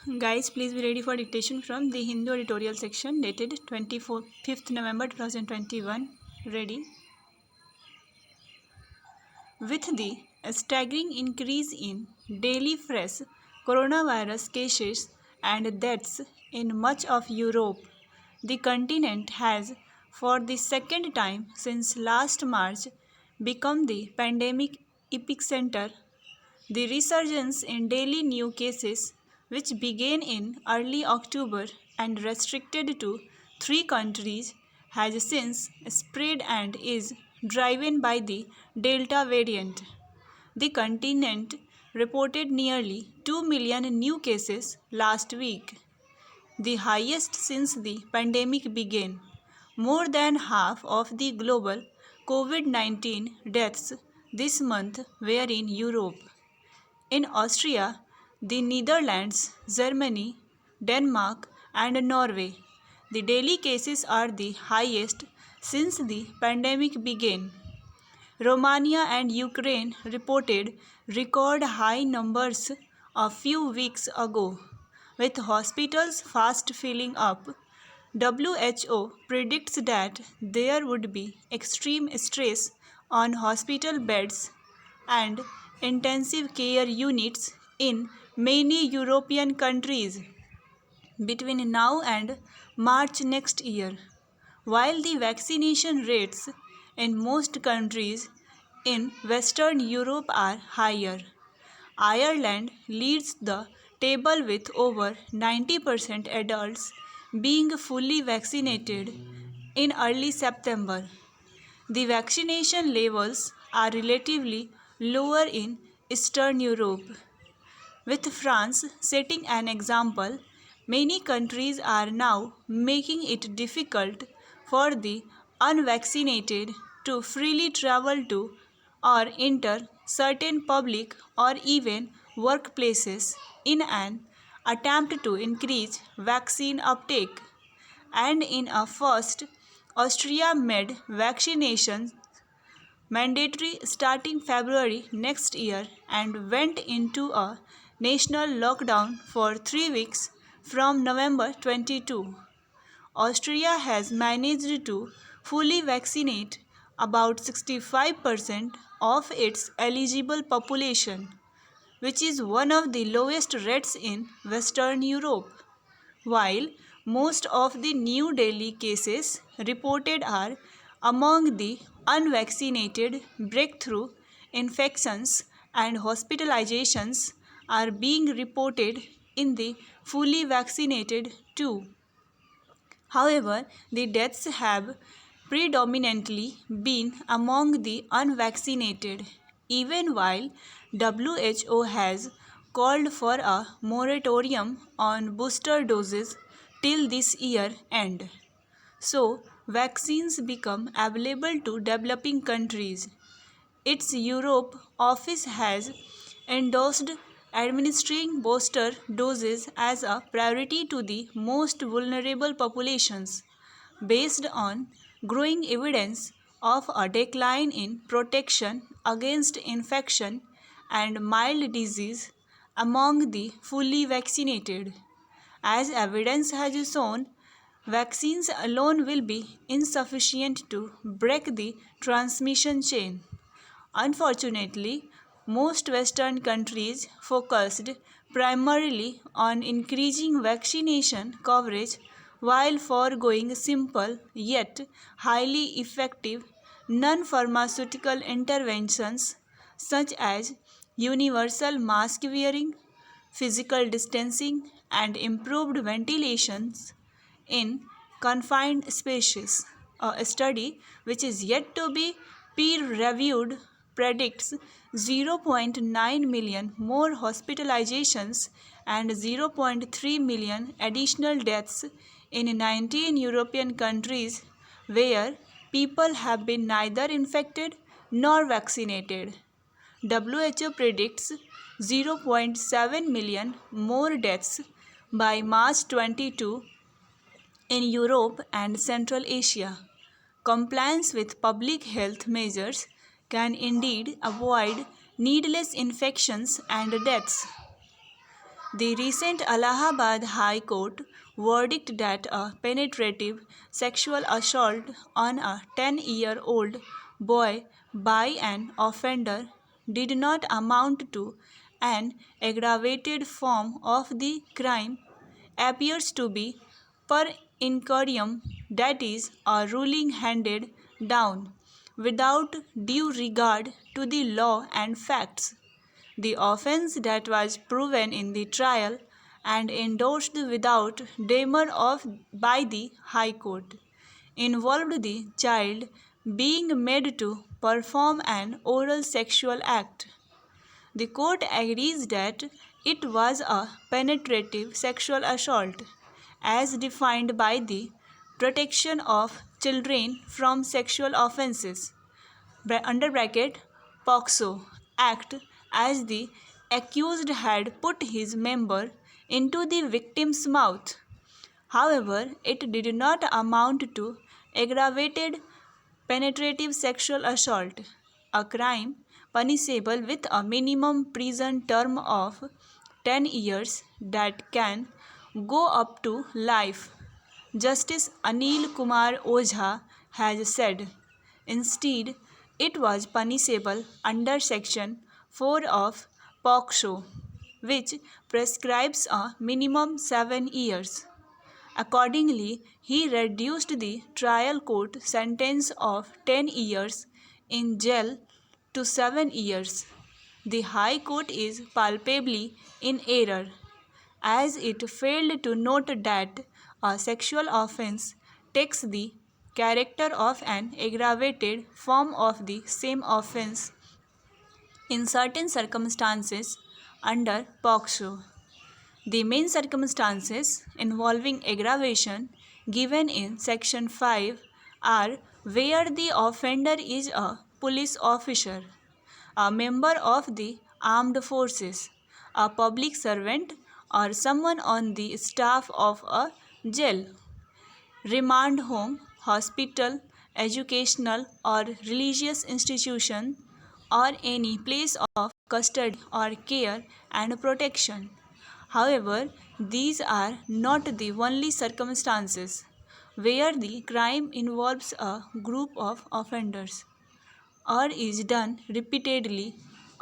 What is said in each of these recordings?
Guys, please be ready for dictation from the Hindu editorial section dated 5th November 2021. Ready? With the staggering increase in daily fresh coronavirus cases and deaths in much of Europe, the continent has, for the second time since last March, become the pandemic epicenter. The resurgence in daily new cases, which began in early October and restricted to three countries, has since spread and is driven by the Delta variant. The continent reported nearly 2 million new cases last week, the highest since the pandemic began. More than half of the global COVID 19 deaths this month were in Europe. In Austria, the Netherlands, Germany, Denmark, and Norway, the daily cases are the highest since the pandemic began. Romania and Ukraine reported record high numbers a few weeks ago, with hospitals fast filling up. WHO predicts that there would be extreme stress on hospital beds and intensive care units in many European countries between now and March next year. While the vaccination rates in most countries in Western Europe are higher, Ireland leads the table with over 90% adults being fully vaccinated in early September. The vaccination levels are relatively lower in Eastern Europe. With France setting an example, many countries are now making it difficult for the unvaccinated to freely travel to or enter certain public or even workplaces in an attempt to increase vaccine uptake. And in a first, Austria made vaccination mandatory starting February next year and went into a national lockdown for 3 weeks from November 22. Austria has managed to fully vaccinate about 65% of its eligible population, which is one of the lowest rates in Western Europe. While most of the new daily cases reported are among the unvaccinated, breakthrough infections and hospitalizations are being reported in the fully vaccinated too. However, the deaths have predominantly been among the unvaccinated, even while WHO has called for a moratorium on booster doses till this year end. So, vaccines become available to developing countries. Its Europe office has endorsed administering booster doses as a priority to the most vulnerable populations based on growing evidence of a decline in protection against infection and mild disease among the fully vaccinated. As evidence has shown, vaccines alone will be insufficient to break the transmission chain. Unfortunately, most Western countries focused primarily on increasing vaccination coverage while foregoing simple yet highly effective non pharmaceutical interventions such as universal mask wearing, physical distancing, and improved ventilations in confined spaces. A study which is yet to be peer reviewed predicts zero point 0.9 million more hospitalizations and zero point 0.3 million additional deaths in 19 European countries where people have been neither infected nor vaccinated. WHO predicts zero point 0.7 million more deaths by March 22 in Europe and Central Asia. Compliance with public health measures can indeed avoid needless infections and deaths. The recent Allahabad High Court verdict that a penetrative sexual assault on a 10-year-old boy by an offender did not amount to an aggravated form of the crime appears to be per incurium, that is, a ruling handed down without due regard to the law and facts. The offence that was proven in the trial and endorsed without demur by the High Court involved the child being made to perform an oral sexual act. The court agrees that it was a penetrative sexual assault as defined by the Protection of Children from Sexual Offences under bracket POXO Act, as the accused had put his member into the victim's mouth. However, it did not amount to aggravated penetrative sexual assault, a crime punishable with a minimum prison term of 10 years that can go up to life. Justice Anil Kumar Ojha has said. Instead, it was punishable under Section 4 of POCSO, which prescribes a minimum 7 years. Accordingly, he reduced the trial court sentence of 10 years in jail to 7 years. The High Court is palpably in error, as it failed to note that a sexual offense takes the character of an aggravated form of the same offense in certain circumstances under POCSO. The main circumstances involving aggravation given in Section 5 are where the offender is a police officer, a member of the armed forces, a public servant, or someone on the staff of a jail, remand home, hospital, educational or religious institution, or any place of custody or care and protection. However, these are not the only circumstances where the crime involves a group of offenders or is done repeatedly,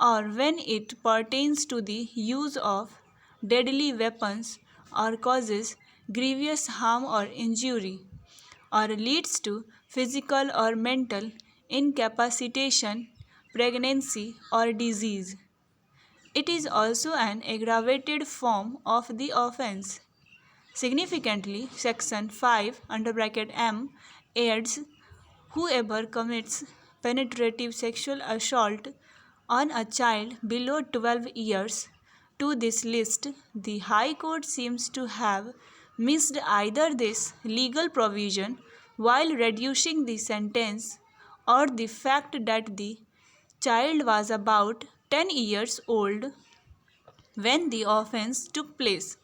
or when it pertains to the use of deadly weapons or causes grievous harm or injury, or leads to physical or mental incapacitation, pregnancy, or disease. It is also an aggravated form of the offense. Significantly, Section 5 under bracket M adds whoever commits penetrative sexual assault on a child below 12 years to this list. The High Court seems to have missed either this legal provision while reducing the sentence or the fact that the child was about 10 years old when the offense took place.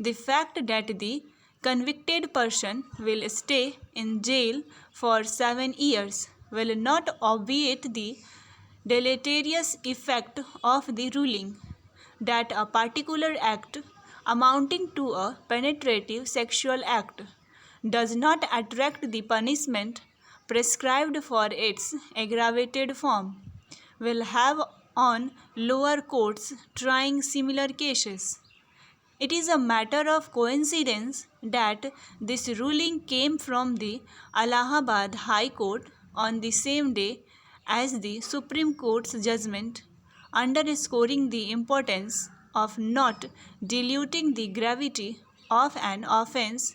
The fact that the convicted person will stay in jail for 7 years will not obviate the deleterious effect of the ruling that a particular act amounting to a penetrative sexual act does not attract the punishment prescribed for its aggravated form will have on lower courts trying similar cases. It is a matter of coincidence that this ruling came from the Allahabad High Court on the same day as the Supreme Court's judgment, underscoring the importance of not diluting the gravity of an offense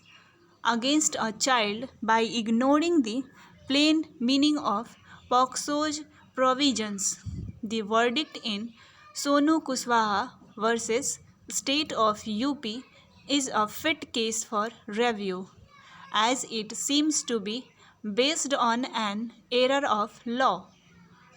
against a child by ignoring the plain meaning of POCSO's provisions. The verdict in Sonu Kushwaha versus State of UP is a fit case for review, as it seems to be based on an error of law.